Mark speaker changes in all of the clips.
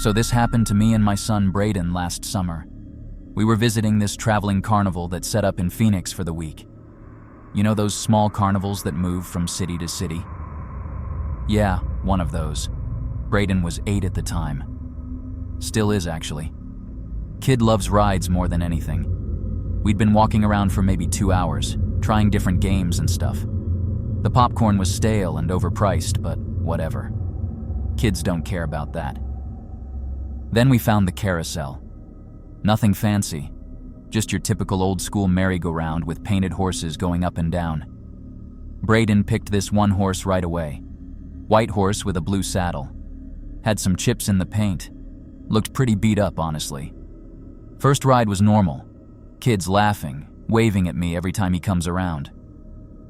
Speaker 1: So this happened to me and my son Braden last summer. We were visiting this traveling carnival that set up in Phoenix for the week. You know those small carnivals that move from city to city? Yeah, one of those. Braden was 8 at the time. Still is, actually. Kid loves rides more than anything. We'd been walking around for maybe 2 hours, trying different games and stuff. The popcorn was stale and overpriced, but whatever. Kids don't care about that. Then we found the carousel. Nothing fancy, just your typical old-school merry-go-round with painted horses going up and down. Braden picked this one horse right away. White horse with a blue saddle. Had some chips in the paint. Looked pretty beat up, honestly. First ride was normal. Kids laughing, waving at me every time he comes around.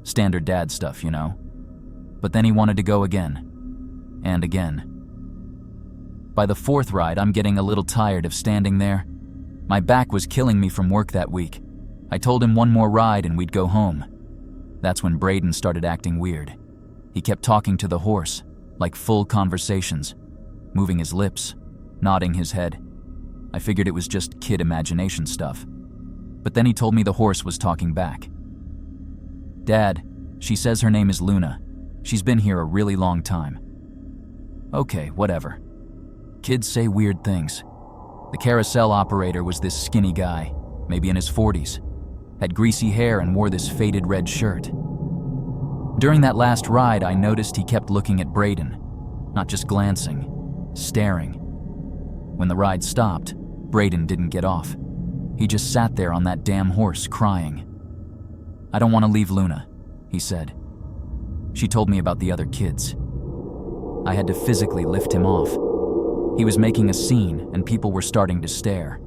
Speaker 1: Standard dad stuff, you know. But then he wanted to go again. And again. By the 4th ride, I'm getting a little tired of standing there. My back was killing me from work that week. I told him one more ride and we'd go home. That's when Braden started acting weird. He kept talking to the horse, like full conversations, moving his lips, nodding his head. I figured it was just kid imagination stuff. But then he told me the horse was talking back. Dad, she says her name is Luna. She's been here a really long time. Okay, whatever. Kids say weird things. The carousel operator was this skinny guy, maybe in his 40s, had greasy hair and wore this faded red shirt. During that last ride, I noticed he kept looking at Braden, not just glancing, staring. When the ride stopped, Braden didn't get off. He just sat there on that damn horse, crying. I don't want to leave Luna, he said. She told me about the other kids. I had to physically lift him off. He was making a scene, and people were starting to stare.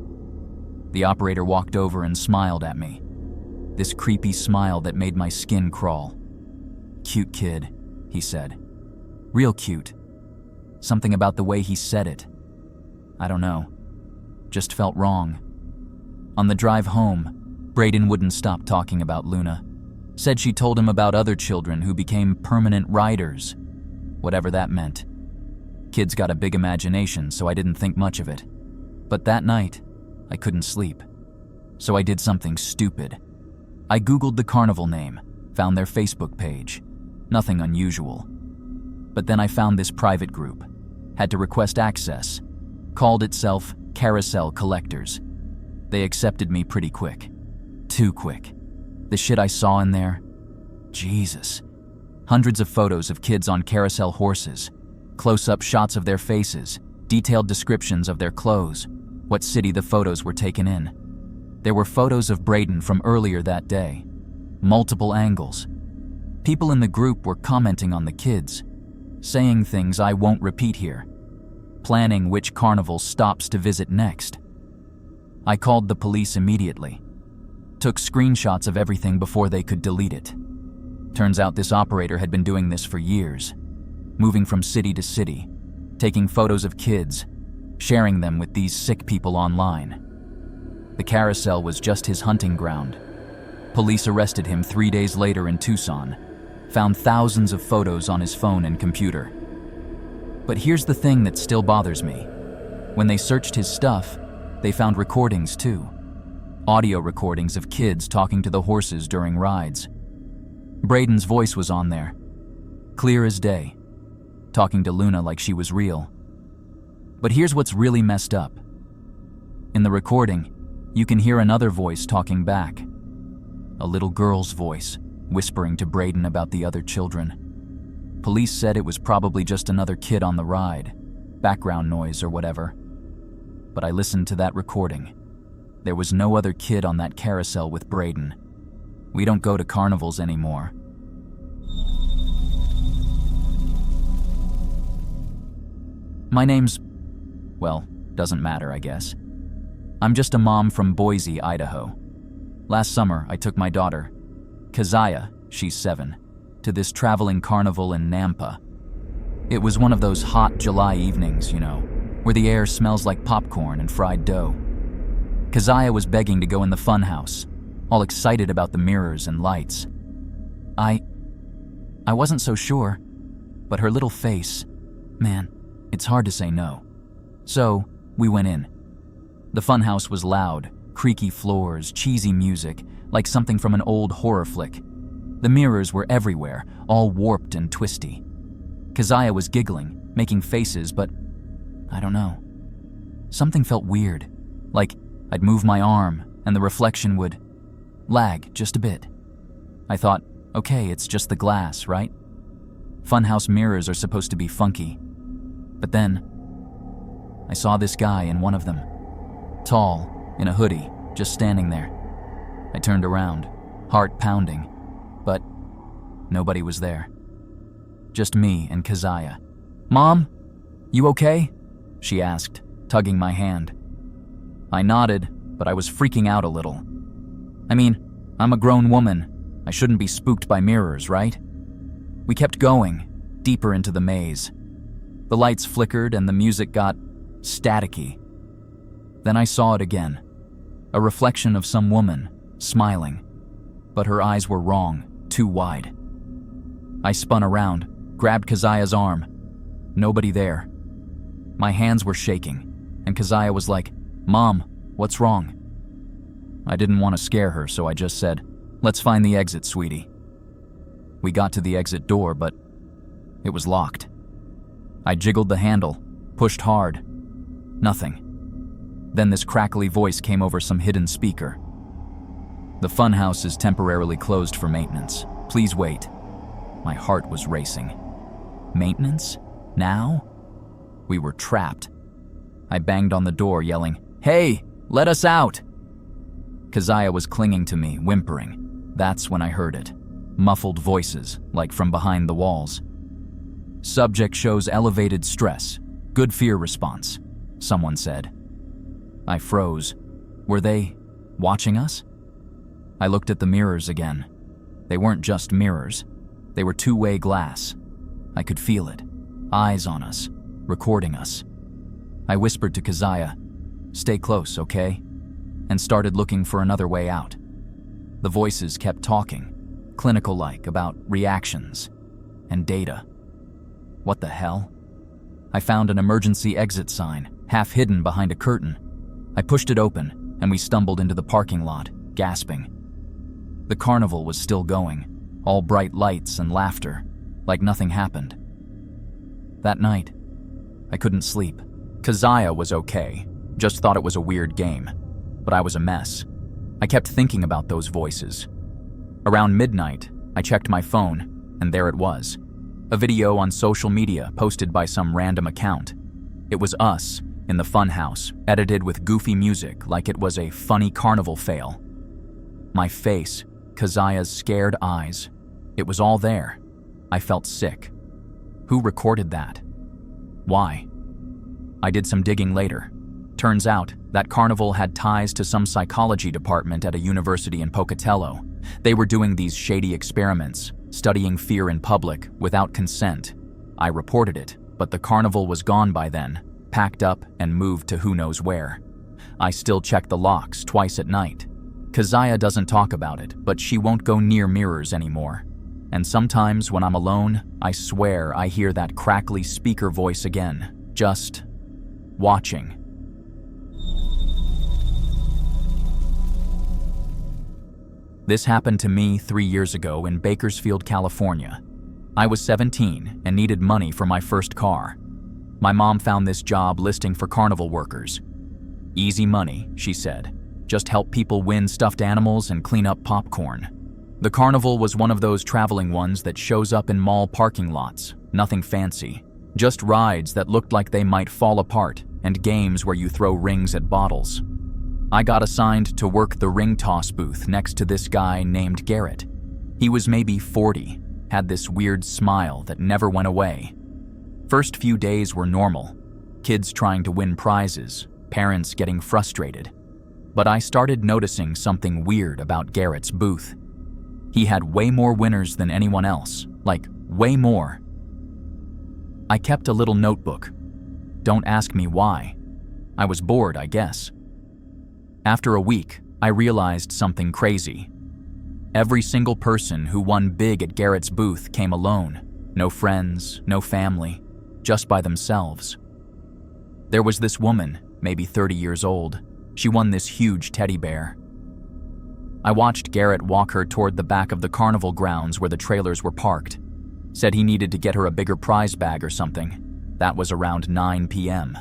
Speaker 1: The operator walked over and smiled at me. This creepy smile that made my skin crawl. Cute kid, he said. Real cute. Something about the way he said it. I don't know. Just felt wrong. On the drive home, Braden wouldn't stop talking about Luna. Said she told him about other children who became permanent riders. Whatever that meant. Kids got a big imagination, so I didn't think much of it. But that night, I couldn't sleep. So I did something stupid. I Googled the carnival name, found their Facebook page. Nothing unusual. But then I found this private group. Had to request access. Called itself Carousel Collectors. They accepted me pretty quick. Too quick. The shit I saw in there. Jesus. Hundreds of photos of kids on carousel horses. Close-up shots of their faces, detailed descriptions of their clothes, what city the photos were taken in. There were photos of Braden from earlier that day. Multiple angles. People in the group were commenting on the kids, saying things I won't repeat here, planning which carnival stops to visit next. I called the police immediately. Took screenshots of everything before they could delete it. Turns out this operator had been doing this for years. Moving from city to city, taking photos of kids, sharing them with these sick people online. The carousel was just his hunting ground. Police arrested him 3 days later in Tucson, found thousands of photos on his phone and computer. But here's the thing that still bothers me. When they searched his stuff, they found recordings too. Audio recordings of kids talking to the horses during rides. Braden's voice was on there, clear as day. Talking to Luna like she was real. But here's what's really messed up. In the recording, you can hear another voice talking back. A little girl's voice, whispering to Braden about the other children. Police said it was probably just another kid on the ride, background noise or whatever. But I listened to that recording. There was no other kid on that carousel with Braden. We don't go to carnivals anymore. My name's, well, doesn't matter, I guess. I'm just a mom from Boise, Idaho. Last summer, I took my daughter, Keziah, she's 7, to this traveling carnival in Nampa. It was one of those hot July evenings, you know, where the air smells like popcorn and fried dough. Keziah was begging to go in the funhouse, all excited about the mirrors and lights. I wasn't so sure, but her little face, man, it's hard to say no. So, we went in. The funhouse was loud, creaky floors, cheesy music, like something from an old horror flick. The mirrors were everywhere, all warped and twisty. Keziah was giggling, making faces, but I don't know. Something felt weird, like I'd move my arm and the reflection would lag just a bit. I thought, okay, it's just the glass, right? Funhouse mirrors are supposed to be funky. But then, I saw this guy in one of them. Tall, in a hoodie, just standing there. I turned around, heart pounding, but nobody was there. Just me and Keziah. "Mom, you okay?" she asked, tugging my hand. I nodded, but I was freaking out a little. I mean, I'm a grown woman. I shouldn't be spooked by mirrors, right? We kept going, deeper into the maze. The lights flickered and the music got staticky. Then I saw it again, a reflection of some woman, smiling, but her eyes were wrong, too wide. I spun around, grabbed Keziah's arm. Nobody there. My hands were shaking, and Keziah was like, "Mom, what's wrong?" I didn't want to scare her, so I just said, "Let's find the exit, sweetie." We got to the exit door, but it was locked. I jiggled the handle, pushed hard. Nothing. Then this crackly voice came over some hidden speaker. "The funhouse is temporarily closed for maintenance. Please wait." My heart was racing. Maintenance? Now? We were trapped. I banged on the door, yelling, "Hey, let us out!" Keziah was clinging to me, whimpering. That's when I heard it. Muffled voices, like from behind the walls. "Subject shows elevated stress. Good fear response," someone said. I froze. Were they watching us? I looked at the mirrors again. They weren't just mirrors. They were two-way glass. I could feel it. Eyes on us, recording us. I whispered to Keziah, "Stay close, okay?" and started looking for another way out. The voices kept talking, clinical-like, about reactions and data. What the hell? I found an emergency exit sign, half hidden behind a curtain. I pushed it open, and we stumbled into the parking lot, gasping. The carnival was still going, all bright lights and laughter, like nothing happened. That night, I couldn't sleep. Keziah was okay, just thought it was a weird game, but I was a mess. I kept thinking about those voices. Around midnight, I checked my phone, and there it was. A video on social media posted by some random account. It was us, in the funhouse, edited with goofy music like it was a funny carnival fail. My face, Keziah's scared eyes, it was all there. I felt sick. Who recorded that? Why? I did some digging later. Turns out, that carnival had ties to some psychology department at a university in Pocatello. They were doing these shady experiments, studying fear in public without consent. I reported it, but the carnival was gone by then, packed up and moved to who knows where. I still check the locks twice at night. Keziah doesn't talk about it, but she won't go near mirrors anymore. And sometimes when I'm alone, I swear I hear that crackly speaker voice again, just watching. This happened to me 3 years ago in Bakersfield, California. I was 17 and needed money for my first car. My mom found this job listing for carnival workers. "Easy money," she said. "Just help people win stuffed animals and clean up popcorn." The carnival was one of those traveling ones that shows up in mall parking lots, nothing fancy. Just rides that looked like they might fall apart and games where you throw rings at bottles. I got assigned to work the ring toss booth next to this guy named Garrett. He was maybe 40, had this weird smile that never went away. First few days were normal. Kids trying to win prizes, parents getting frustrated. But I started noticing something weird about Garrett's booth. He had way more winners than anyone else, like way more. I kept a little notebook. Don't ask me why. I was bored, I guess. After a week, I realized something crazy. Every single person who won big at Garrett's booth came alone. No friends, no family, just by themselves. There was this woman, maybe 30 years old. She won this huge teddy bear. I watched Garrett walk her toward the back of the carnival grounds where the trailers were parked. Said he needed to get her a bigger prize bag or something. That was around 9 p.m.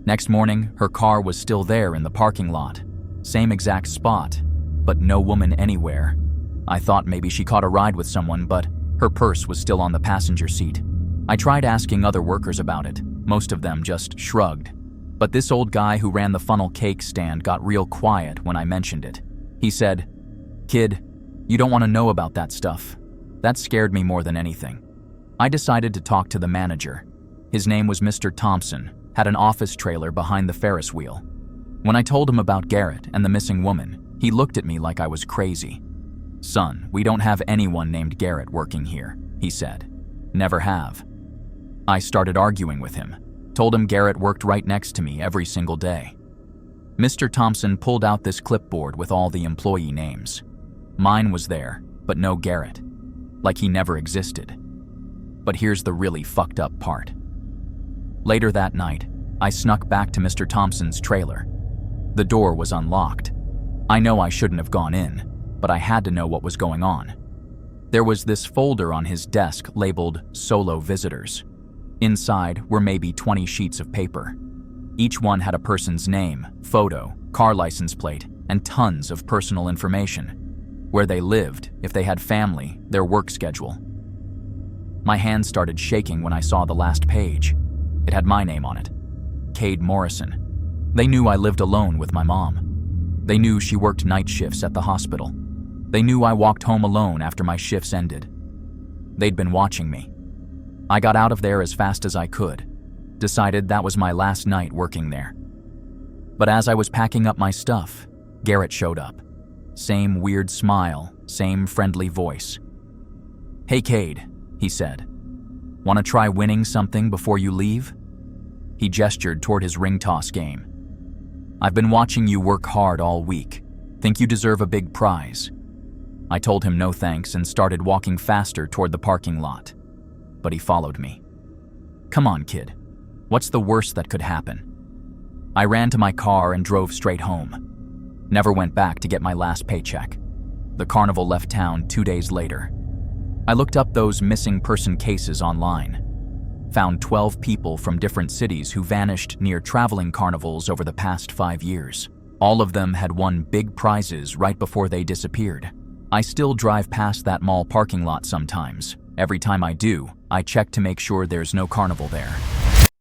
Speaker 1: Next morning, her car was still there in the parking lot. Same exact spot, but no woman anywhere. I thought maybe she caught a ride with someone, but her purse was still on the passenger seat. I tried asking other workers about it. Most of them just shrugged. But this old guy who ran the funnel cake stand got real quiet when I mentioned it. He said, "Kid, you don't want to know about that stuff." That scared me more than anything. I decided to talk to the manager. His name was Mr. Thompson, had an office trailer behind the Ferris wheel. When I told him about Garrett and the missing woman, he looked at me like I was crazy. "Son, we don't have anyone named Garrett working here," he said. "Never have." I started arguing with him. Told him Garrett worked right next to me every single day. Mr. Thompson pulled out this clipboard with all the employee names. Mine was there, but no Garrett. Like he never existed. But here's the really fucked up part. Later that night, I snuck back to Mr. Thompson's trailer. The door was unlocked. I know I shouldn't have gone in, but I had to know what was going on. There was this folder on his desk labeled Solo Visitors. Inside were maybe 20 sheets of paper. Each one had a person's name, photo, car license plate, and tons of personal information. Where they lived, if they had family, their work schedule. My hands started shaking when I saw the last page. It had my name on it, Cade Morrison. They knew I lived alone with my mom. They knew she worked night shifts at the hospital. They knew I walked home alone after my shifts ended. They'd been watching me. I got out of there as fast as I could. Decided that was my last night working there. But as I was packing up my stuff, Garrett showed up. Same weird smile, same friendly voice. "Hey Cade," he said. "Want to try winning something before you leave?" He gestured toward his ring toss game. "I've been watching you work hard all week. Think you deserve a big prize." I told him no thanks and started walking faster toward the parking lot. But he followed me. "Come on, kid. What's the worst that could happen?" I ran to my car and drove straight home. Never went back to get my last paycheck. The carnival left town 2 days later. I looked up those missing person cases online. Found 12 people from different cities who vanished near traveling carnivals over the past 5 years. All of them had won big prizes right before they disappeared. I still drive past that mall parking lot sometimes. Every time I do, I check to make sure there's no carnival there.